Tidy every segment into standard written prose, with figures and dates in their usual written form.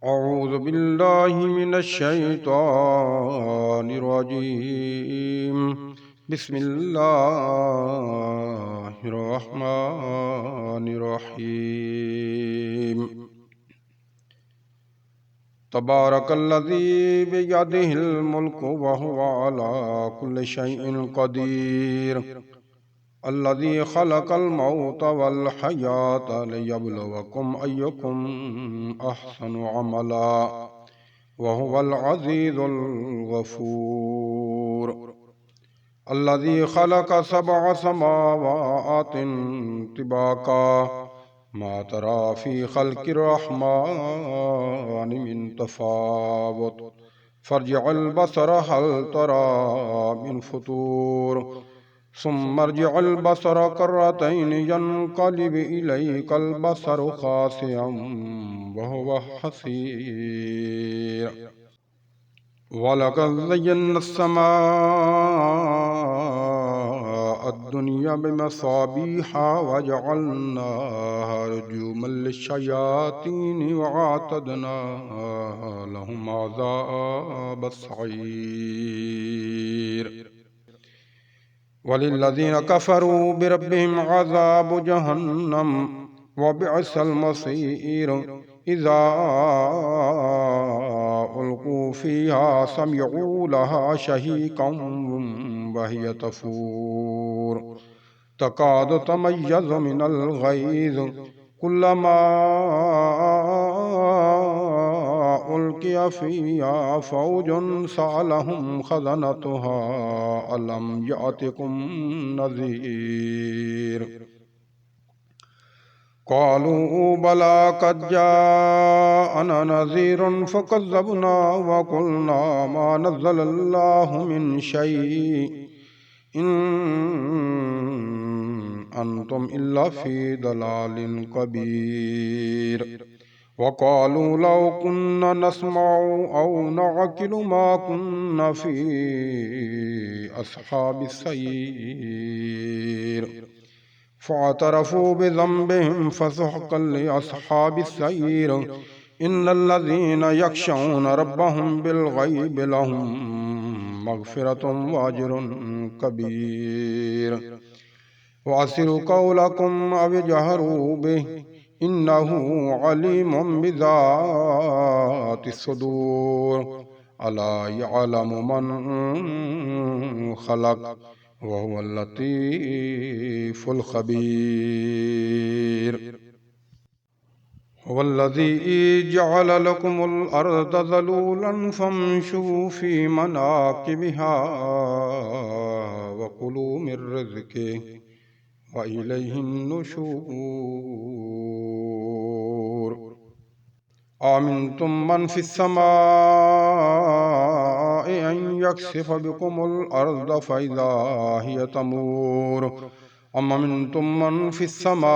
أعوذ بالله من الشيطان الرجيم. بسم الله الرحمن الرحيم. تبارك الذي بيده الملك وهو على كل شيء قدير. الذي خلق الموت والحياة ليبلوكم أيكم أحسن عملا وهو العزيز الغفور. الذي خلق 7 سماوات طباقا ما ترى في خلق الرحمن من تفاوت فارجع البصر هل ترى من فطور ثم ارجع البصر كرتين ينقلب إليك البصر خاسئا وهو حسير. ولقد زينا السماء الدنيا بمصابيح وجعلناها رجوما للشياطين وأعتدنا لهم عذاب السعير. وللذين كفروا بربهم عذاب جهنم وبئس المصير. إذا ألقوا فيها سمعوا لها شهيقا وهي تفور تكاد تميز من الغيظ كلما ألقي فيها فوج سألهم خزنتها ألم يأتكم نذير قالوا بلى قد جاءنا نذير فكذبنا وقلنا ما نزل الله من شيء إن أنتم إلا في ضلال كبير. وقالوا لو كنا نسمع أو نعقل ما كنا في أصحاب السعير فاعترفوا بذنبهم فسحقا لأصحاب السعير. إن الذين يخشون ربهم بالغيب لهم مغفرة وأجر كبير. وأسروا قولكم أو اجهروا به إنه عليم بذات الصدور. ألا يعلم من خلق وهو اللطيف الخبير. هو الذي جعل لكم الأرض ذلولا فامشوا في مناكبها وكلوا من رزقه وإليه النشور. أمنتم من في السماء أن يكسف بكم الأرض فإذا هي تمور أم أمنتم من في السماء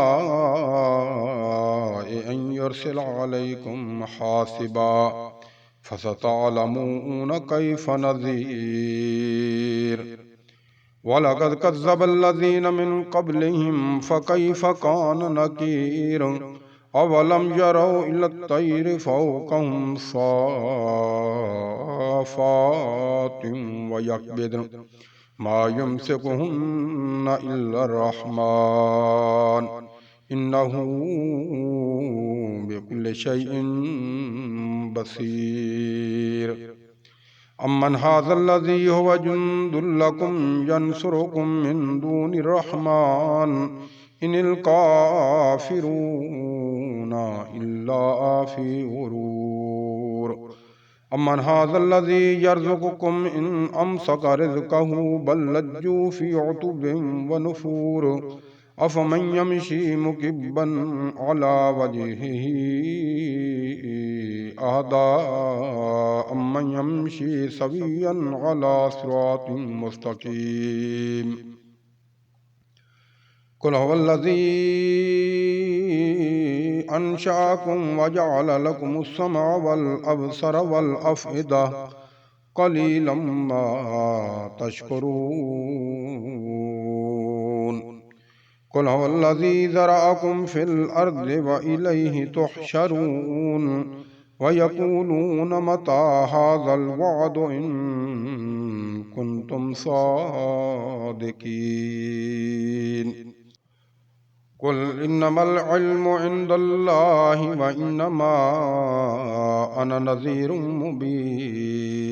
أن يرسل عليكم حاصبا فستعلمون كيف نذير. ولقد كذب الذين من قبلهم فكيف كان نكير. أولم يروا إلى الطير فوقهم صافات ويقبضن ما يمسكهن إلا الرحمن إنه بكل شيء بصير. أمن هذا الذي هو جند لكم ينصركم من دون الرحمن إن الكافرون إلا في غرور. أمن هذا الذي يرزقكم إن أمسك رزقه بل لجوا في عتب ونفور. أفمن يمشي مكبا على وجهه أهدى أمن يمشي سويا على صراط مستقيم. قل هو الذي أنشأكم وجعل لكم السمع والأبصر والأفئدة قليلا ما تشكرون. قل هو الذي ذرأكم في الأرض وإليه تحشرون. वयक़ूलून मता हाज़ल वअदु इन कुन्तुम सादिक़ीन। कुल इन्नमल इल्मु इंदल्लाहि व इन्नमा अना नज़ीरुम मुबीन।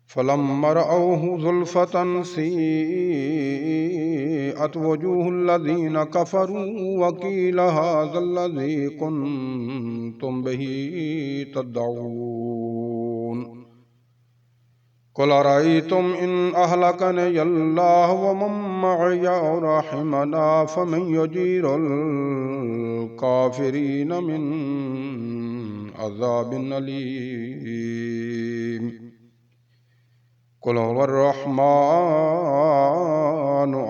फलम्मा रअवहु ज़ुल्फ़तन सीअत वजूहुल लज़ीना कफ़रू व क़ील हाज़ल लज़ी कुन्तुम बिही तदअऊन। कुल अरअय्तुम इन अहलकनियल्लाहु व मन मअय औ रहिमना फमन युजीरुल काफ़िरीन मिन अज़ाबिन अलीम। कुल हुवर्रहमानु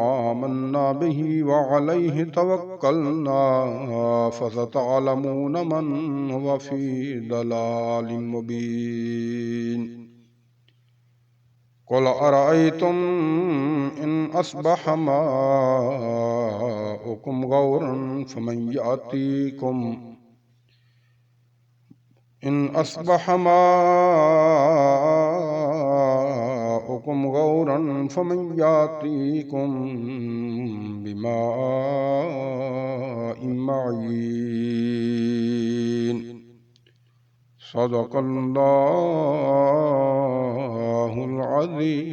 आमन्ना बिही व अलैहि तवक्कलना फसतअलमून मन हुव फी दलालिम मुबीन। कुल अरअय्तुम इन अस्बह माउकुम गौरन फमन यातीकुम इन अस्बह माउकुम गौरन फमन यातीकुम बिमाइन मईन। सदक़ल्लाहुल अज़ीम।